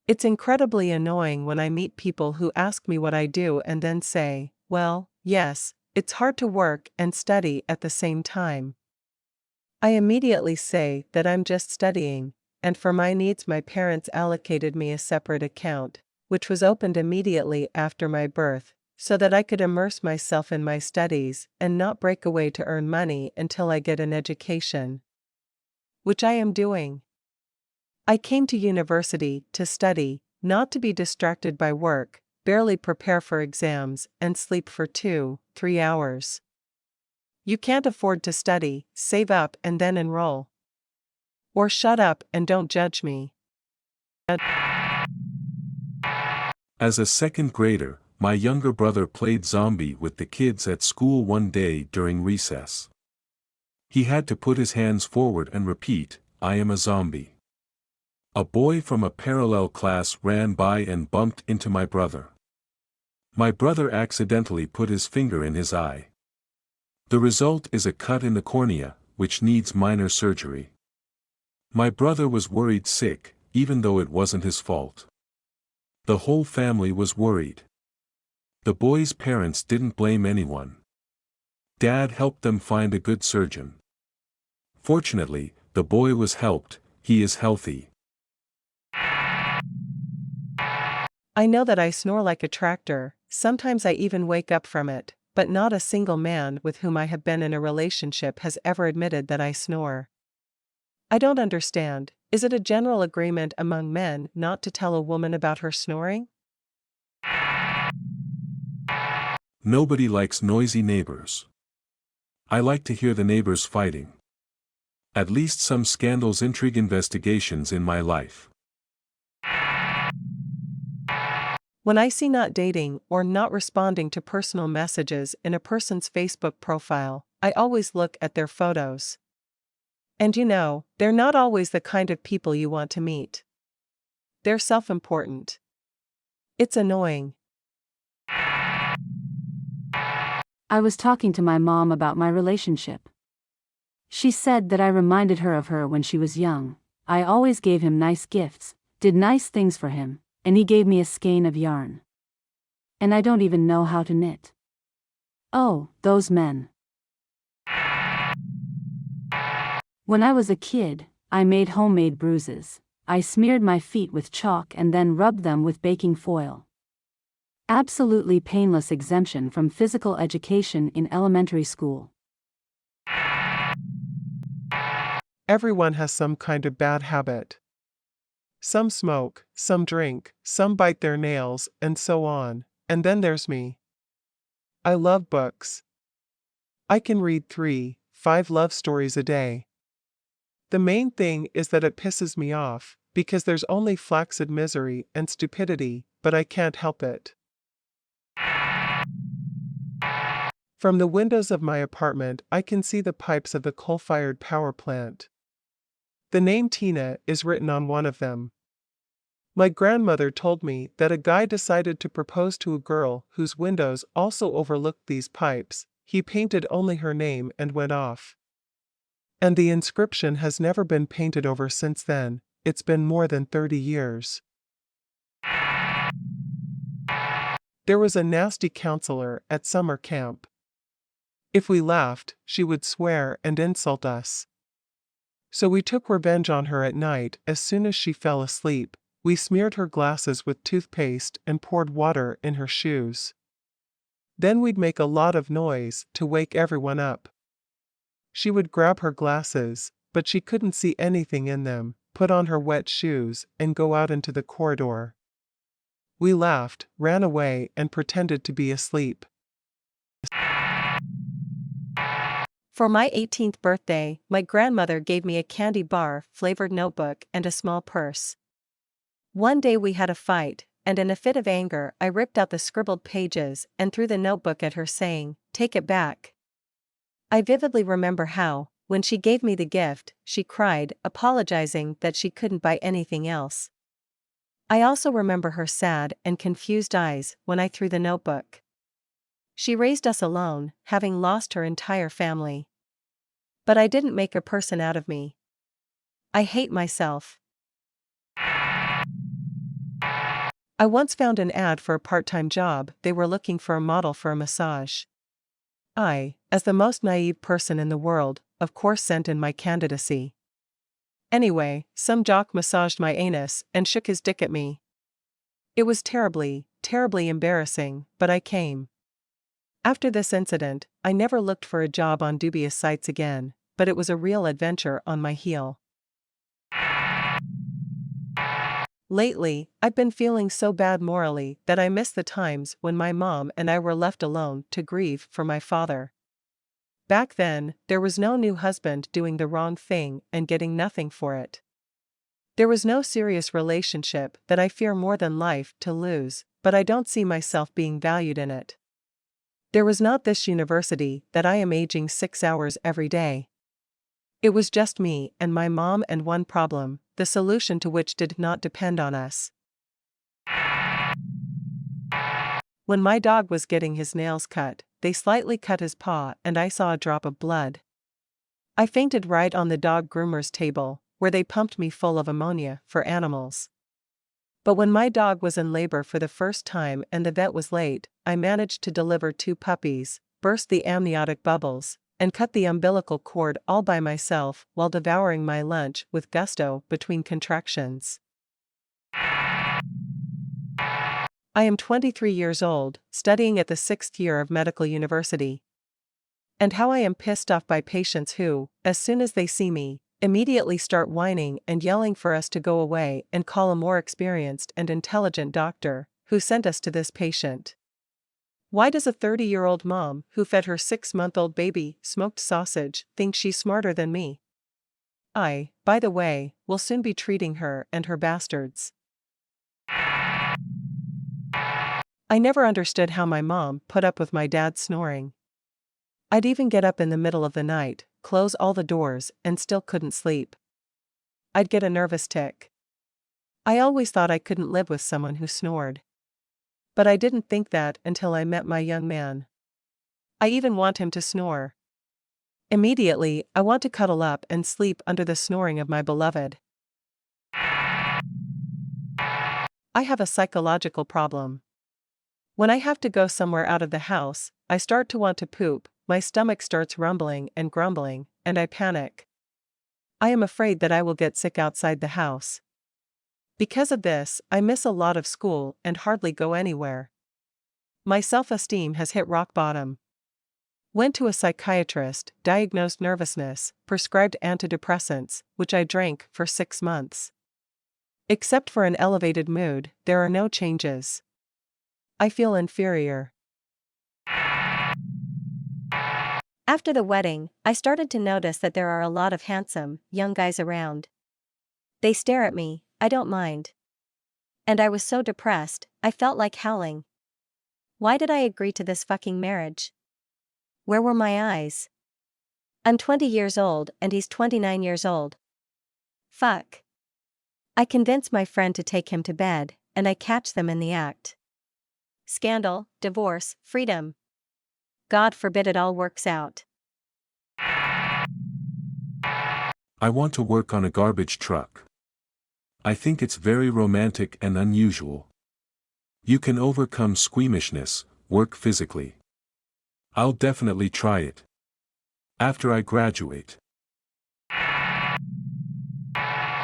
It's incredibly annoying when I meet people who ask me what I do and then say, well, yes, it's hard to work and study at the same time. I immediately say that I'm just studying, and for my needs my parents allocated me a separate account, which was opened immediately after my birth, so that I could immerse myself in my studies and not break away to earn money until I get an education. Which I am doing. I came to university to study, not to be distracted by work, barely prepare for exams, and sleep for 2-3 hours. You can't afford to study, save up and then enroll. Or shut up and don't judge me. As a second grader, my younger brother played zombie with the kids at school one day during recess. He had to put his hands forward and repeat, "I am a zombie." A boy from a parallel class ran by and bumped into my brother. My brother accidentally put his finger in his eye. The result is a cut in the cornea, which needs minor surgery. My brother was worried sick, even though it wasn't his fault. The whole family was worried. The boy's parents didn't blame anyone. Dad helped them find a good surgeon. Fortunately, the boy was helped, he is healthy. I know that I snore like a tractor, sometimes I even wake up from it, but not a single man with whom I have been in a relationship has ever admitted that I snore. I don't understand, is it a general agreement among men not to tell a woman about her snoring? Nobody likes noisy neighbors. I like to hear the neighbors fighting. At least some scandals intrigue investigations in my life. When I see not dating or not responding to personal messages in a person's Facebook profile, I always look at their photos. And you know, they're not always the kind of people you want to meet. They're self-important. It's annoying. I was talking to my mom about my relationship. She said that I reminded her of her when she was young. I always gave him nice gifts, did nice things for him, and he gave me a skein of yarn. And I don't even know how to knit. Oh, those men. When I was a kid, I made homemade bruises. I smeared my feet with chalk and then rubbed them with baking foil. Absolutely painless exemption from physical education in elementary school. Everyone has some kind of bad habit. Some smoke, some drink, some bite their nails, and so on, and then there's me. I love books. I can read 3-5 love stories a day. The main thing is that it pisses me off, because there's only flaccid misery and stupidity, but I can't help it. From the windows of my apartment I can see the pipes of the coal-fired power plant. The name Tina is written on one of them. My grandmother told me that a guy decided to propose to a girl whose windows also overlooked these pipes. He painted only her name and went off. And the inscription has never been painted over since then. It's been more than 30 years. There was a nasty counselor at summer camp. If we laughed, she would swear and insult us. So we took revenge on her at night. As soon as she fell asleep, we smeared her glasses with toothpaste and poured water in her shoes. Then we'd make a lot of noise to wake everyone up. She would grab her glasses, but she couldn't see anything in them, put on her wet shoes, and go out into the corridor. We laughed, ran away, and pretended to be asleep. For my 18th birthday, my grandmother gave me a candy bar, flavored notebook, and a small purse. One day we had a fight, and in a fit of anger I ripped out the scribbled pages and threw the notebook at her saying, "Take it back." I vividly remember how, when she gave me the gift, she cried, apologizing that she couldn't buy anything else. I also remember her sad and confused eyes when I threw the notebook. She raised us alone, having lost her entire family. But I didn't make a person out of me. I hate myself. I once found an ad for a part-time job. They were looking for a model for a massage. I, as the most naive person in the world, of course sent in my candidacy. Anyway, some jock massaged my anus and shook his dick at me. It was terribly, terribly embarrassing, but I came. After this incident, I never looked for a job on dubious sites again, but it was a real adventure on my heel. Lately, I've been feeling so bad morally that I miss the times when my mom and I were left alone to grieve for my father. Back then, there was no new husband doing the wrong thing and getting nothing for it. There was no serious relationship that I fear more than life to lose, but I don't see myself being valued in it. There was not this university that I am aging 6 hours every day. It was just me and my mom and one problem, the solution to which did not depend on us. When my dog was getting his nails cut, they slightly cut his paw and I saw a drop of blood. I fainted right on the dog groomer's table, where they pumped me full of ammonia for animals. But when my dog was in labor for the first time and the vet was late, I managed to deliver 2 puppies, burst the amniotic bubbles, and cut the umbilical cord all by myself while devouring my lunch with gusto between contractions. I am 23 years old, studying at the 6th year of medical university. And how I am pissed off by patients who, as soon as they see me, immediately start whining and yelling for us to go away and call a more experienced and intelligent doctor, who sent us to this patient. Why does a 30-year-old mom who fed her 6-month-old baby smoked sausage think she's smarter than me? I, by the way, will soon be treating her and her bastards. I never understood how my mom put up with my dad snoring. I'd even get up in the middle of the night, close all the doors, and still couldn't sleep. I'd get a nervous tic. I always thought I couldn't live with someone who snored. But I didn't think that until I met my young man. I even want him to snore. Immediately, I want to cuddle up and sleep under the snoring of my beloved. I have a psychological problem. When I have to go somewhere out of the house, I start to want to poop, my stomach starts rumbling and grumbling, and I panic. I am afraid that I will get sick outside the house. Because of this, I miss a lot of school and hardly go anywhere. My self-esteem has hit rock bottom. Went to a psychiatrist, diagnosed nervousness, prescribed antidepressants, which I drank for 6 months. Except for an elevated mood, there are no changes. I feel inferior. After the wedding, I started to notice that there are a lot of handsome, young guys around. They stare at me, I don't mind. And I was so depressed, I felt like howling. Why did I agree to this fucking marriage? Where were my eyes? I'm 20 years old and he's 29 years old. Fuck. I convince my friend to take him to bed, and I catch them in the act. Scandal, divorce, freedom. God forbid it all works out. I want to work on a garbage truck. I think it's very romantic and unusual. You can overcome squeamishness, work physically. I'll definitely try it. After I graduate.